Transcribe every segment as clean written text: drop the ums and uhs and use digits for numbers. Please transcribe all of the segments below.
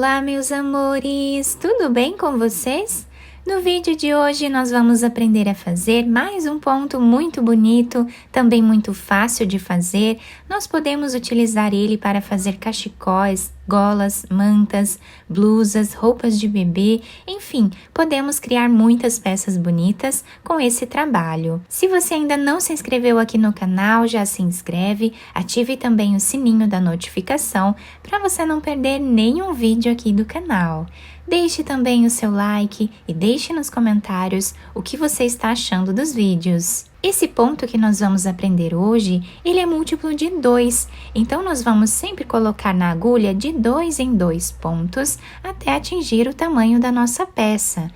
Olá, meus amores! Tudo bem com vocês? No vídeo de hoje nós vamos aprender a fazer mais um ponto muito bonito, também muito fácil de fazer. Nós podemos utilizar ele para fazer cachecóis, golas, mantas, blusas, roupas de bebê, enfim, podemos criar muitas peças bonitas com esse trabalho. Se você ainda não se inscreveu aqui no canal, já se inscreve, ative também o sininho da notificação para você não perder nenhum vídeo aqui do canal. Deixe também o seu like e deixe nos comentários o que você está achando dos vídeos. Esse ponto que nós vamos aprender hoje, ele é múltiplo de 2, então nós vamos sempre colocar na agulha de 2 em 2 pontos até atingir o tamanho da nossa peça.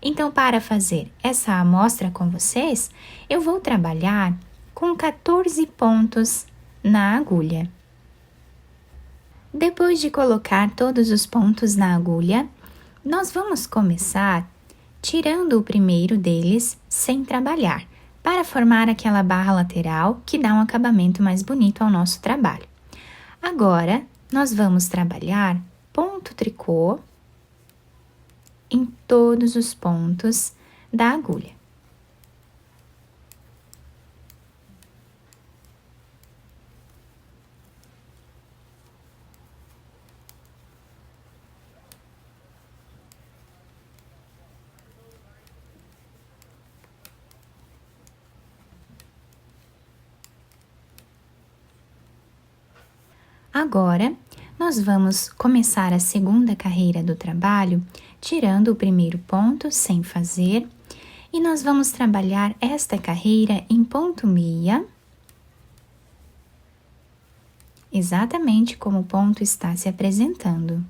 Então, para fazer essa amostra com vocês, eu vou trabalhar com 14 pontos na agulha. Depois de colocar todos os pontos na agulha, nós vamos começar tirando o primeiro deles sem trabalhar, para formar aquela barra lateral que dá um acabamento mais bonito ao nosso trabalho. Agora, nós vamos trabalhar ponto tricô em todos os pontos da agulha. Agora, nós vamos começar a segunda carreira do trabalho, tirando o primeiro ponto sem fazer, e nós vamos trabalhar esta carreira em ponto meia, exatamente como o ponto está se apresentando.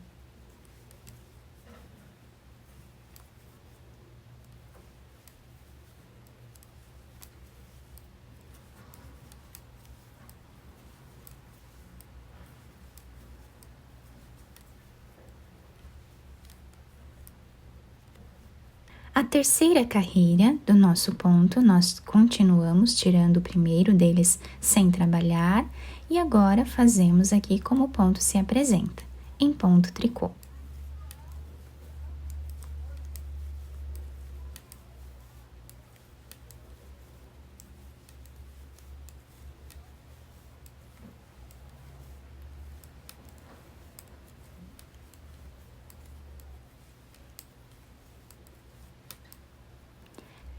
A terceira carreira do nosso ponto, nós continuamos tirando o primeiro deles sem trabalhar e agora fazemos aqui como o ponto se apresenta, em ponto tricô.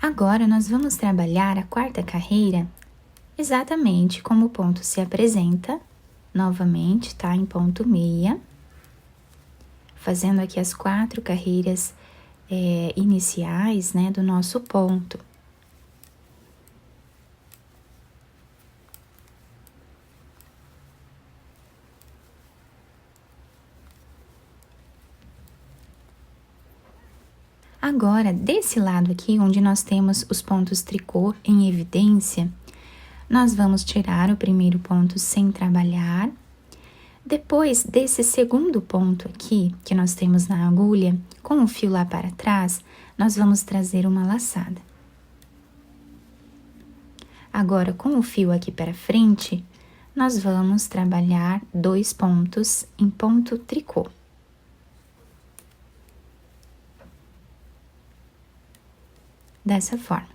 Agora, nós vamos trabalhar a quarta carreira exatamente como o ponto se apresenta, novamente, tá? Em ponto meia, fazendo aqui as 4 carreiras iniciais, né, do nosso ponto. Agora, desse lado aqui, onde nós temos os pontos tricô em evidência, nós vamos tirar o primeiro ponto sem trabalhar. Depois desse segundo ponto aqui, que nós temos na agulha, com o fio lá para trás, nós vamos trazer uma laçada. Agora, com o fio aqui para frente, nós vamos trabalhar 2 pontos em ponto tricô. Dessa forma.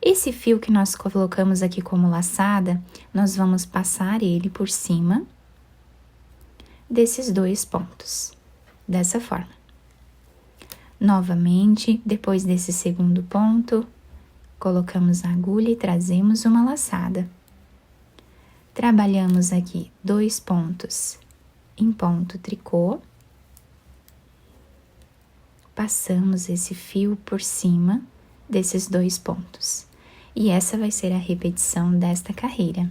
Esse fio que nós colocamos aqui como laçada, nós vamos passar ele por cima desses 2 pontos, dessa forma. Novamente, depois desse segundo ponto, colocamos a agulha e trazemos uma laçada. Trabalhamos aqui 2 pontos em ponto tricô, passamos esse fio por cima desses 2 pontos. E essa vai ser a repetição desta carreira.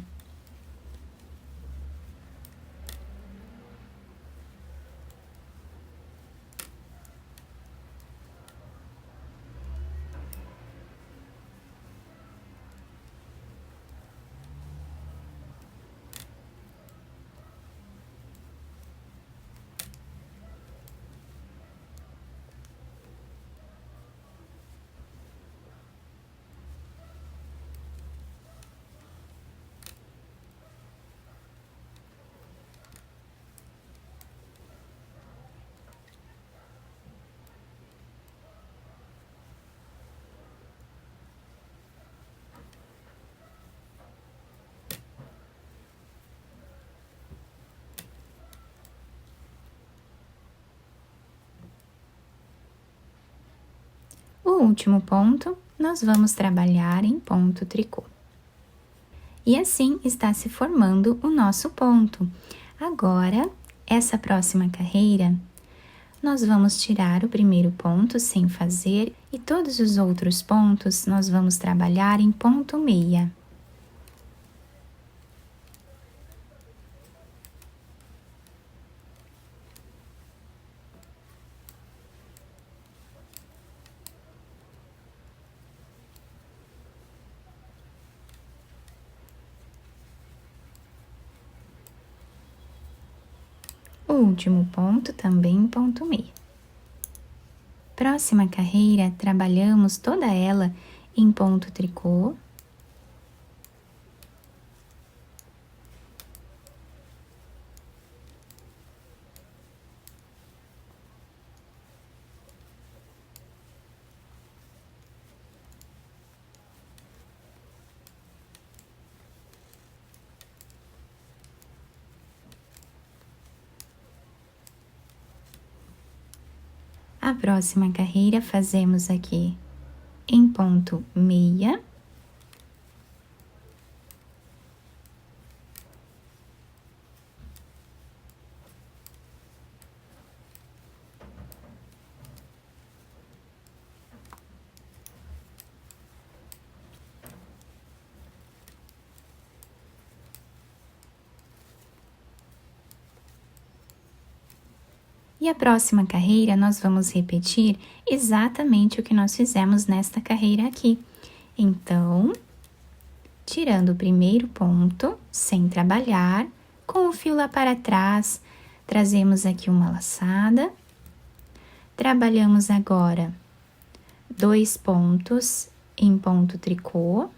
O último ponto, nós vamos trabalhar em ponto tricô. E assim está se formando o nosso ponto. Agora, essa próxima carreira, nós vamos tirar o primeiro ponto sem fazer e todos os outros pontos nós vamos trabalhar em ponto meia. O último ponto também em ponto meia. Próxima carreira, trabalhamos toda ela em ponto tricô. A próxima carreira fazemos aqui em ponto meia. E a próxima carreira, nós vamos repetir exatamente o que nós fizemos nesta carreira aqui. Então, tirando o primeiro ponto, sem trabalhar, com o fio lá para trás, trazemos aqui uma laçada. Trabalhamos agora 2 pontos em ponto tricô.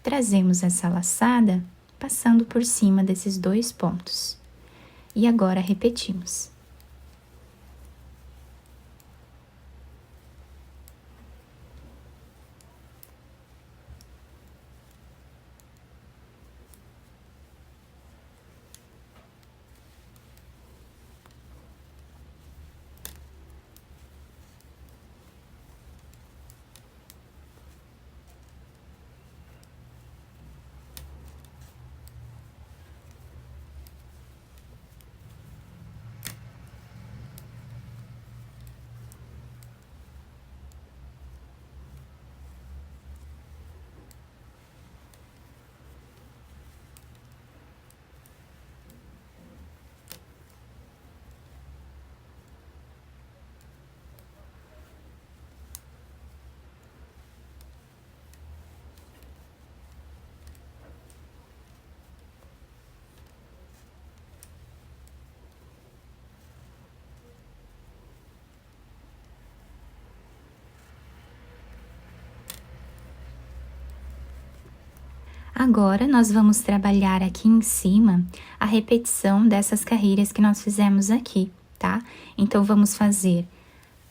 Trazemos essa laçada passando por cima desses 2 pontos. E agora repetimos. Agora, nós vamos trabalhar aqui em cima a repetição dessas carreiras que nós fizemos aqui, tá? Então, vamos fazer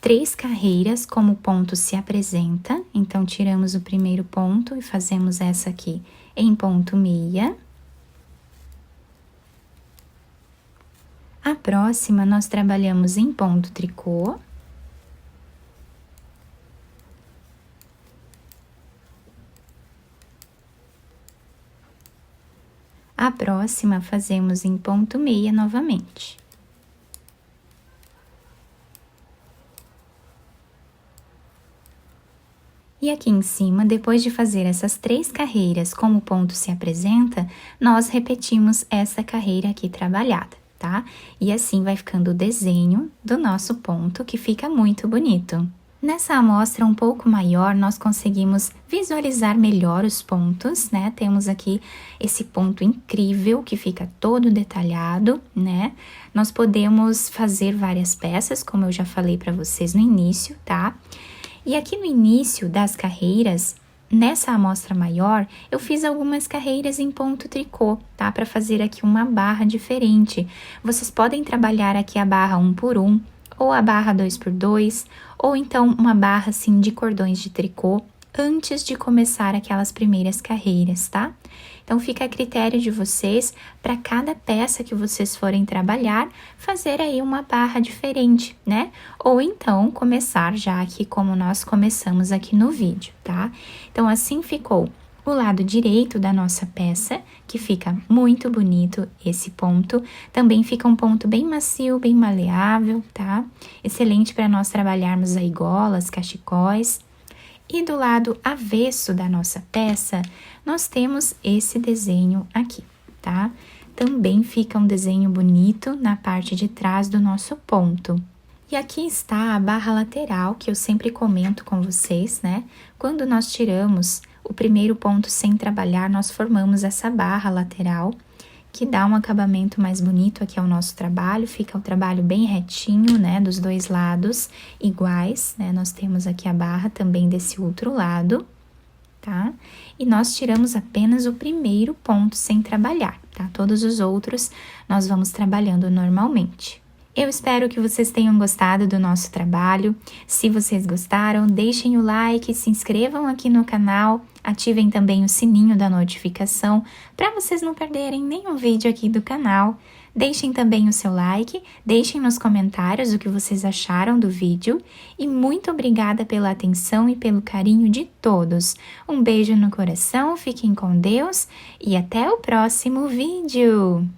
3 carreiras como o ponto se apresenta. Então, tiramos o primeiro ponto e fazemos essa aqui em ponto meia. A próxima, nós trabalhamos em ponto tricô. A próxima, fazemos em ponto meia novamente. E aqui em cima, depois de fazer essas 3 carreiras como o ponto se apresenta, nós repetimos essa carreira aqui trabalhada, tá? E assim vai ficando o desenho do nosso ponto, que fica muito bonito. Nessa amostra um pouco maior, nós conseguimos visualizar melhor os pontos, né? Temos aqui esse ponto incrível que fica todo detalhado, né? Nós podemos fazer várias peças, como eu já falei para vocês no início, tá? E aqui no início das carreiras, nessa amostra maior, eu fiz algumas carreiras em ponto tricô, tá? Para fazer aqui uma barra diferente. Vocês podem trabalhar aqui a barra 1 por 1, ou a barra 2 por 2, ou então uma barra assim de cordões de tricô, antes de começar aquelas primeiras carreiras, tá? Então fica a critério de vocês, para cada peça que vocês forem trabalhar, fazer aí uma barra diferente, né? Ou então começar já aqui como nós começamos aqui no vídeo, tá? Então assim ficou o lado direito da nossa peça, que fica muito bonito esse ponto. Também fica um ponto bem macio, bem maleável, tá? Excelente para nós trabalharmos aí golas, cachecóis. E do lado avesso da nossa peça, nós temos esse desenho aqui, tá? Também fica um desenho bonito na parte de trás do nosso ponto. E aqui está a barra lateral, que eu sempre comento com vocês, né? Quando nós tiramos o primeiro ponto sem trabalhar, nós formamos essa barra lateral, que dá um acabamento mais bonito aqui ao nosso trabalho. Fica o trabalho bem retinho, né, dos dois lados iguais, né? Nós temos aqui a barra também desse outro lado, tá? E nós tiramos apenas o primeiro ponto sem trabalhar, tá? Todos os outros nós vamos trabalhando normalmente. Eu espero que vocês tenham gostado do nosso trabalho. Se vocês gostaram, deixem o like, se inscrevam aqui no canal, ativem também o sininho da notificação para vocês não perderem nenhum vídeo aqui do canal. Deixem também o seu like, deixem nos comentários o que vocês acharam do vídeo e muito obrigada pela atenção e pelo carinho de todos. Um beijo no coração, fiquem com Deus e até o próximo vídeo!